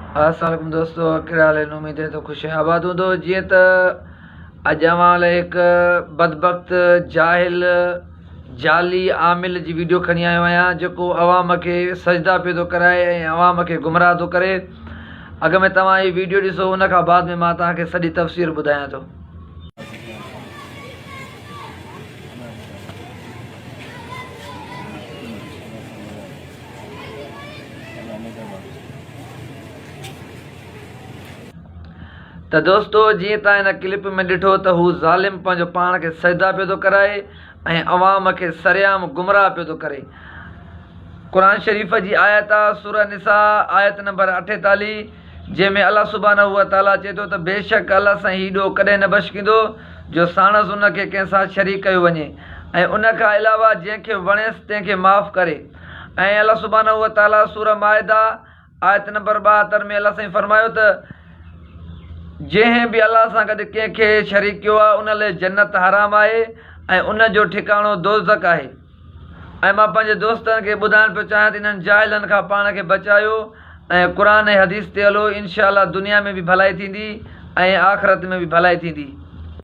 अस्सलाम वालेकुम दोस्तों, कहिड़ा हाल आहिनि? उमेद है तो ख़ुशि ऐं आबाद हूंदो। जीअं त अॼु अव्हां लाइ हिकु बदबख़्त जाहिल जाली आमिल जी वीडियो खणी आयो आहियां, जेको अवाम खे सजदा पियो थो कराए ऐं अवाम खे गुमराह थो करे। अॻ में तव्हां हीअ वीडियो ॾिसो, उन खां बाद में मां तव्हांखे सॼी तफ़सीर ॿुधायां थो। त दोस्तो, जीअं तव्हां हिन क्लिप में ॾिठो त हू ज़ालिम पंहिंजो पाण खे सजदा पियो थो कराए ऐं अवाम खे सरेआम गुमराह पियो थो करे। क़ुर शरीफ़ जी आयत आहे सूरह निसा आयत नंबर 48, जंहिंमें अलाह सुब्हानहू व तआला चए थो त बेशक अलाह सां हीउ ॾोह कॾहिं न बशकींदो जो साणसि उनखे कंहिं सां शरीक कयो वञे ऐं उन खां अलावा जंहिंखे वणेसि तंहिंखे माफ़ु करे। ऐं अलाह सुब्हानहू व तआला सूरह माइदा आयत नंबर 72 में अलाह साईं फरमायो त जंहिं बि अलाह सां गॾु कंहिंखे शरीक कयो आहे उन लाइ जन्नत हराम आहे ऐं उन जो ठिकाणो दोज़ख आहे। ऐं मां पंहिंजे दोस्तनि खे ॿुधाइणु पियो चाहियां त इन्हनि जाहिलनि खां पाण खे बचायो ऐं क़ुर ऐं हदीस ते हलो। इनशा अल्लाह दुनिया में बि भलाई थींदी ऐं आख़िरत में बि भलाई थींदी।